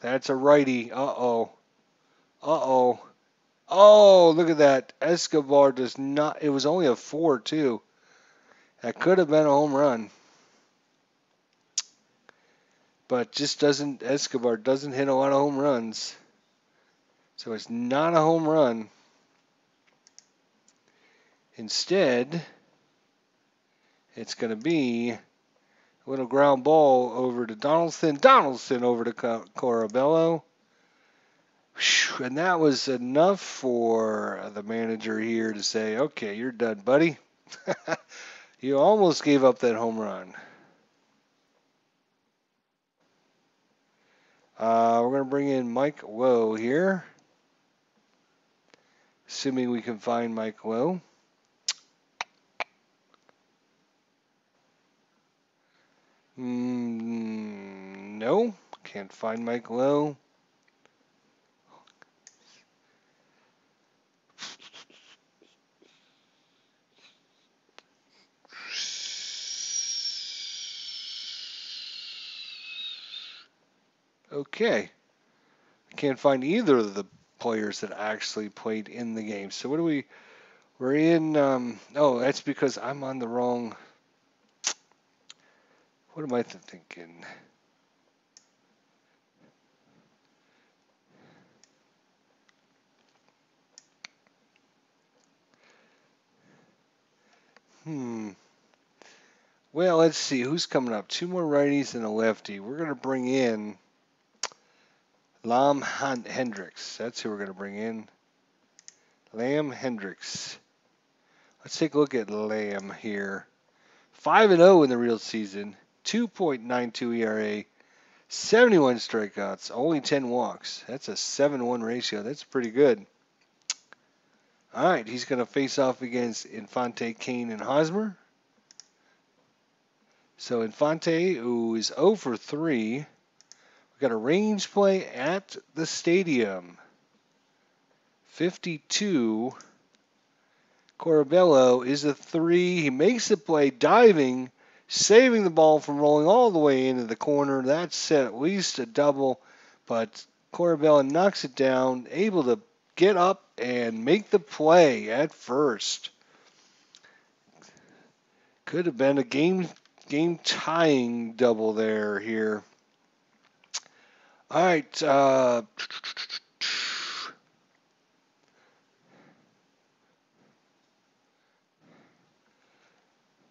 that's a righty. Oh, look at that. Escobar does not. It was only a 4 too. That could have been a home run. But just doesn't. Escobar doesn't hit a lot of home runs. So it's not a home run. Instead, it's going to be a little ground ball over to Donaldson. Donaldson over to Corabello. And that was enough for the manager here to say, okay, you're done, buddy. You almost gave up that home run. We're going to bring in Mike Lowe here. Assuming we can find Mike Lowe. No, can't find Mike Lowe. Okay, I can't find either of the players that actually played in the game. So what do we? We're in. Oh, that's because I'm on the wrong. What am I thinking? Hmm. Well, let's see who's coming up. Two more righties and a lefty. We're gonna bring in Hendricks. That's who we're gonna bring in. Lamb Hendricks. Let's take a look at Lamb here. 5-0 in the real season. 2.92 ERA. 71 strikeouts. Only 10 walks. That's a 7-1 ratio. That's pretty good. All right, he's going to face off against Infante, Kane, and Hosmer. So Infante, who is 0 for 3. We've got a range play at the stadium. 52. Corabello is a 3. He makes the play diving, saving the ball from rolling all the way into the corner. That's at least a double, but Corabello knocks it down, able to get up and make the play at first. Could have been a game tying double there here. All right.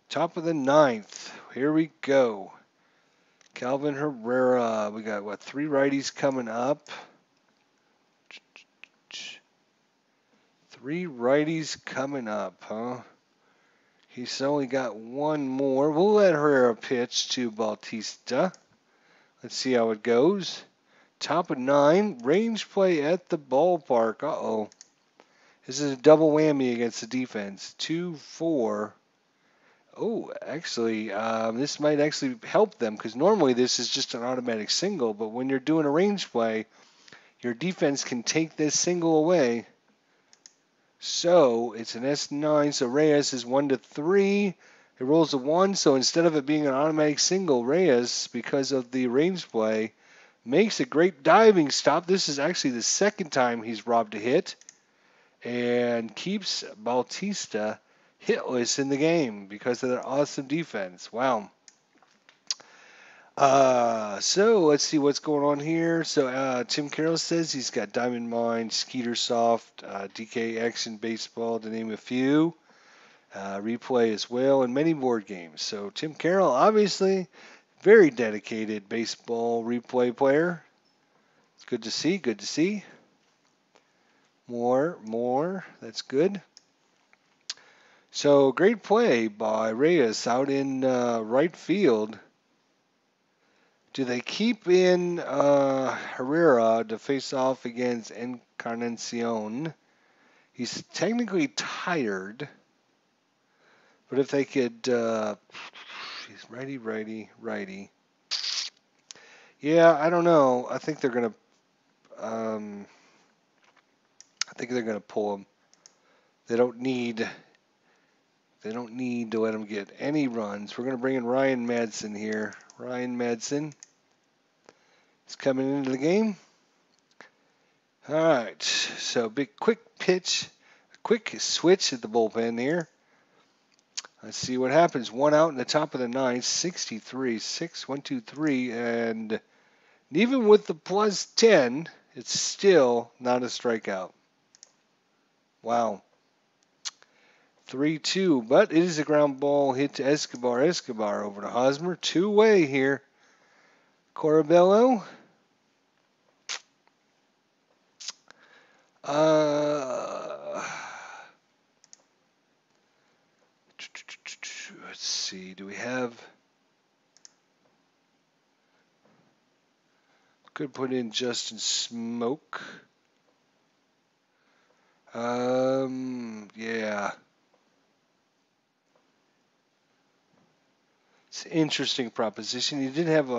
Top of the ninth. Here we go. Calvin Herrera. We got, what, 3 righties coming up? 3 righties coming up, huh? He's only got 1 more. We'll let Herrera pitch to Bautista. Let's see how it goes. Top of 9. Range play at the ballpark. Uh-oh. This is a double whammy against the defense. 2-4. Oh, actually, this might actually help them because normally this is just an automatic single, but when you're doing a range play, your defense can take this single away. So it's an S9, so Reyes is 1-3. It rolls a 1, so instead of it being an automatic single, Reyes, because of the range play, makes a great diving stop. This is actually the second time he's robbed a hit and keeps Bautista hitless in the game because of their awesome defense. Wow. So let's see what's going on here. So Tim Carroll says he's got Diamond Mine, Skeeter Soft, DK Action Baseball, to name a few. Replay as well, and many board games. So Tim Carroll, obviously, very dedicated baseball replay player. It's good to see. Good to see. More. That's good. So great play by Reyes out in right field. Do they keep in Herrera to face off against Encarnacion? He's technically tired, but if they could, he's righty. Yeah, I don't know. I think they're gonna, pull him. They don't need to let him get any runs. We're gonna bring in Ryan Madsen here. Ryan Madsen is coming into the game. All right, so quick pitch, quick switch at the bullpen here. Let's see what happens. 1 out in the top of the ninth, 63, 6, 1, 2, 3, and even with the plus 10, it's still not a strikeout. Wow. 3-2, but it is a ground ball hit to Escobar. Escobar over to Hosmer. 2-way here. Corabello. Let's see. Do we have? Could put in Justin Smoke. Yeah. It's an interesting proposition. He did have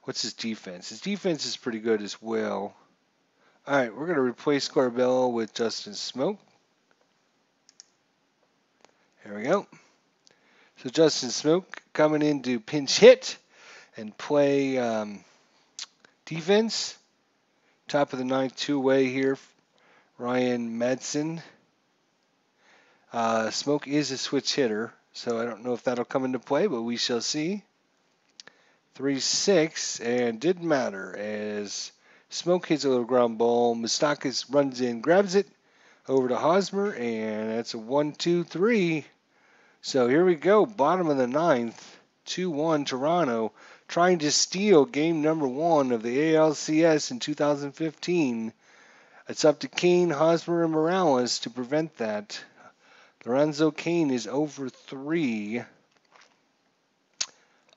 what's his defense? His defense is pretty good as well. All right, we're going to replace Corbell with Justin Smoke. There we go. So Justin Smoke coming in to pinch hit and play defense. Top of the ninth, two-way here. Ryan Madsen. Smoke is a switch hitter, so I don't know if that'll come into play, but we shall see. 3-6, and didn't matter as Smoke hits a little ground ball. Moustakis runs in, grabs it over to Hosmer, and that's a 1-2-3. So here we go, bottom of the ninth, 2-1 Toronto, trying to steal game number 1 of the ALCS in 2015. It's up to Kane, Hosmer, and Morales to prevent that. Lorenzo Kane is over 3.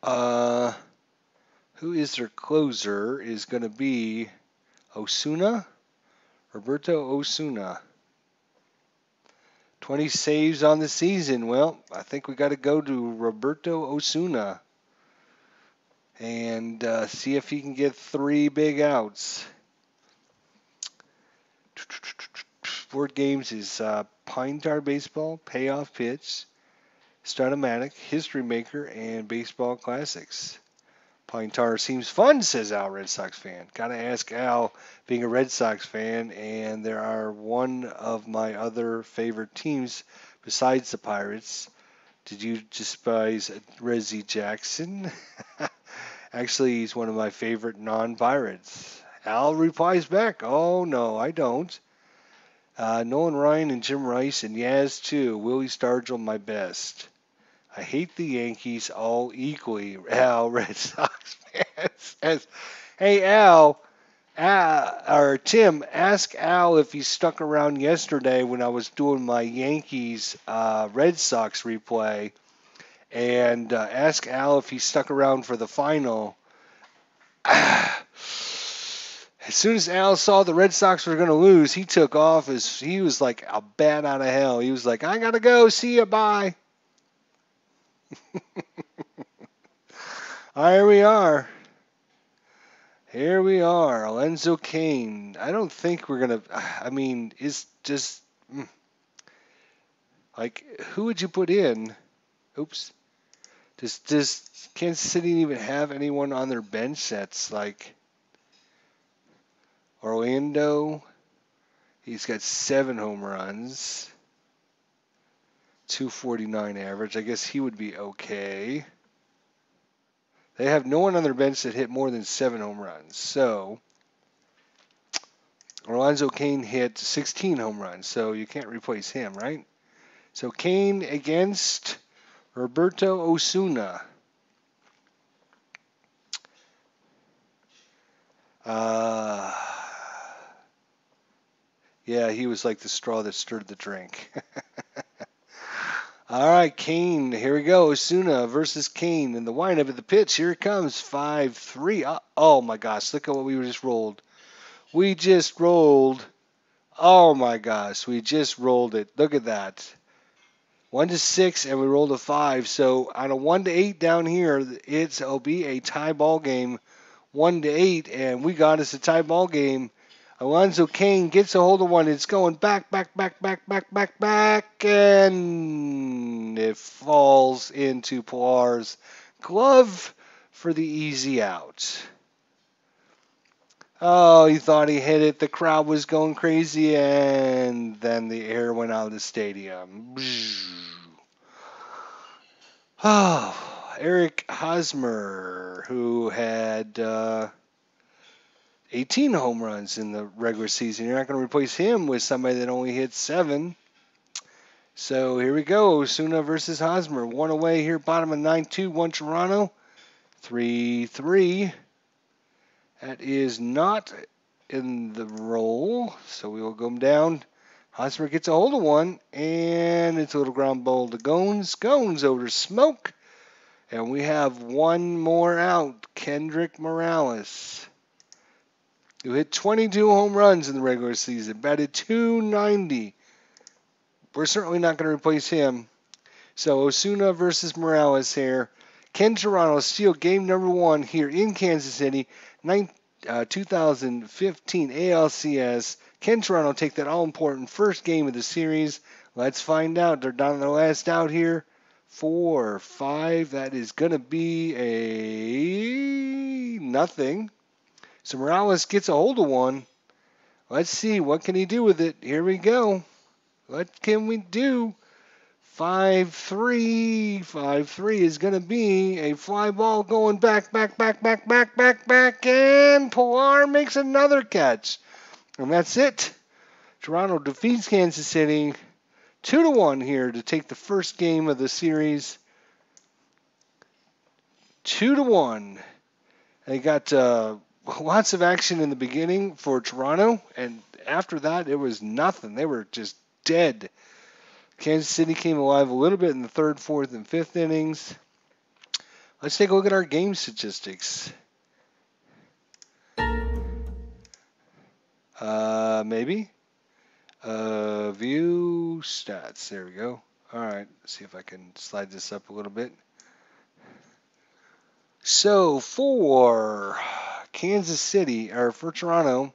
Who is their closer is going to be Osuna, Roberto Osuna. 20 saves on the season. Well, I think we got to go to Roberto Osuna and see if he can get 3 big outs. Board games is Pine Tar Baseball, Payoff Pitch, Start-O-Matic, History Maker, and Baseball Classics. Pine Tar seems fun, says Al, Red Sox fan. Gotta ask Al, being a Red Sox fan, and there are one of my other favorite teams besides the Pirates. Did you despise Reggie Jackson? Actually, he's one of my favorite non-Pirates. Al replies back, oh, no, I don't. Nolan Ryan and Jim Rice and Yaz, too. Willie Stargell, my best. I hate the Yankees all equally. Al, Red Sox fan says, hey, Al, or Tim, ask Al if he stuck around yesterday when I was doing my Yankees Red Sox replay. And ask Al if he stuck around for the final. As soon as Al saw the Red Sox were going to lose, he took off. He was like a bat out of hell. He was like, I got to go. See you. Bye. Here we are. Here we are. Alonzo Kane. I don't think we're going to, I mean, it's just, like, who would you put in? Oops. Does Kansas City even have anyone on their bench that's like Orlando? He's got 7 home runs. 249 average. I guess he would be okay. They have no one on their bench that hit more than 7 home runs. So, Alonzo Kane hit 16 home runs, so you can't replace him, right? So, Kane against Roberto Osuna. Yeah, he was like the straw that stirred the drink. All right, Kane. Here we go. Osuna versus Kane. And the windup of the pitch. Here it comes. 5-3. Oh, my gosh. Look at what we just rolled. We just rolled. Oh, my gosh. We just rolled it. Look at that. 1-6, and we rolled a 5. So on a 1-8 down here, it'll be a tie ball game. 1-8, and we got us a tie ball game. Alonzo Kane gets a hold of one. It's going back, and it falls into Pilar's glove for the easy out. Oh, he thought he hit it. The crowd was going crazy, and then the air went out of the stadium. Oh, Eric Hosmer, who had 18 home runs in the regular season. You're not going to replace him with somebody that only hit 7. So here we go. Osuna versus Hosmer. 1 away here, bottom of 9-2. 1 Toronto. 3-3. That is not in the roll. So we will go down. Hosmer gets a hold of one. And it's a little ground ball to Gones. Gones over to Smoke. And we have one more out. Kendrick Morales, who hit 22 home runs in the regular season, batted .290. We're certainly not going to replace him. So Osuna versus Morales here. Can Toronto steal game number 1 here in Kansas City? 2015 ALCS. Can Toronto take that all-important first game of the series? Let's find out. They're down to the last out here. 4, 5. That is going to be a nothing. So Morales gets a hold of one. Let's see. What can he do with it? Here we go. What can we do? 5-3. 5-3 is going to be a fly ball going back, and Pilar makes another catch. And that's it. Toronto defeats Kansas City 2-1 here to take the first game of the series. 2-1. They got lots of action in the beginning for Toronto, and after that it was nothing. They were just dead. Kansas City came alive a little bit in the third, fourth, and fifth innings. Let's take a look at our game statistics. Maybe. View stats. There we go. All right. Let's see if I can slide this up a little bit. So for Kansas City, or for Toronto,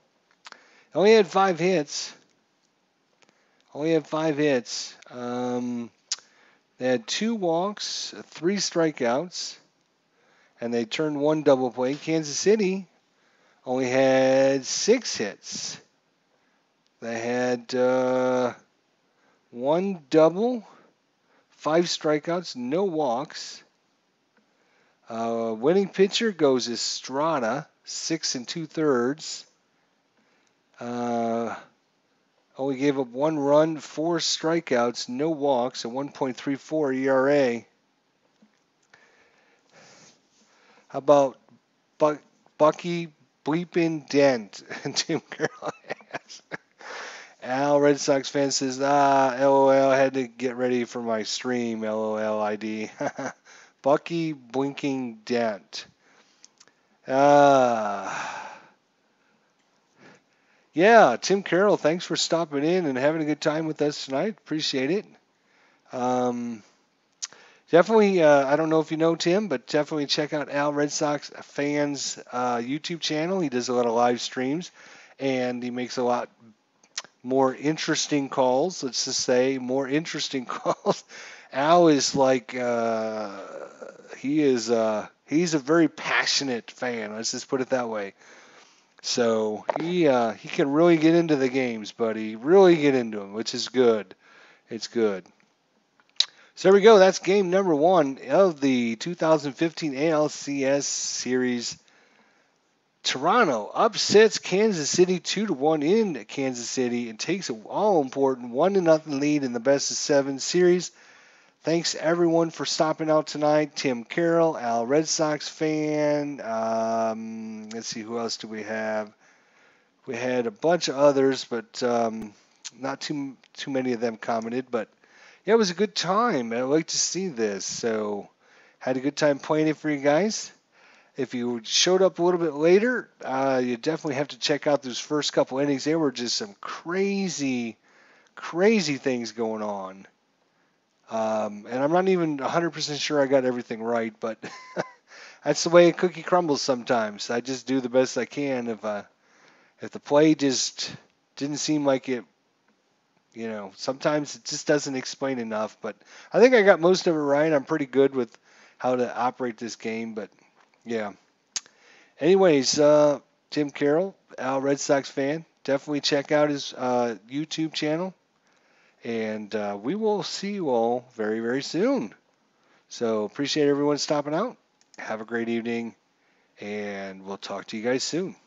only had 5 hits. They had 2 walks, 3 strikeouts, and they turned 1 double play. Kansas City only had 6 hits. They had 1 double, 5 strikeouts, no walks. Winning pitcher goes Estrada, 6 2/3. Only gave up 1 run, 4 strikeouts, no walks, a 1.34 ERA. How about Bucky Bleepin' Dent? Tim Carroll asks. Al, Red Sox fan says, LOL, I had to get ready for my stream, LOL ID. Bucky Blinking Dent. Yeah, Tim Carroll, thanks for stopping in and having a good time with us tonight. Appreciate it. Definitely, I don't know if you know Tim, but definitely check out Al Red Sox Fans YouTube channel. He does a lot of live streams, and he makes a lot more interesting calls. Let's just say more interesting calls. Al is like he's a very passionate fan. Let's just put it that way. So he can really get into the games, buddy. Really get into them, which is good. It's good. So there we go. That's game number 1 of the 2015 ALCS series. Toronto upsets Kansas City 2-1 in Kansas City and takes an all-important 1-0 lead in the best-of-7 series. Thanks everyone for stopping out tonight. Tim Carroll, Al Red Sox fan. Let's see, who else do we have? We had a bunch of others, but not too many of them commented. But yeah, it was a good time. I like to see this. So had a good time playing it for you guys. If you showed up a little bit later, you definitely have to check out those first couple innings. There were just some crazy things going on. And I'm not even 100% sure I got everything right, but that's the way a cookie crumbles sometimes. I just do the best I can. If the play just didn't seem like it, sometimes it just doesn't explain enough. But I think I got most of it right. I'm pretty good with how to operate this game, but yeah. Anyways, Tim Carroll, Al Red Sox fan, definitely check out his YouTube channel. And we will see you all very, very soon. So appreciate everyone stopping out. Have a great evening, and we'll talk to you guys soon.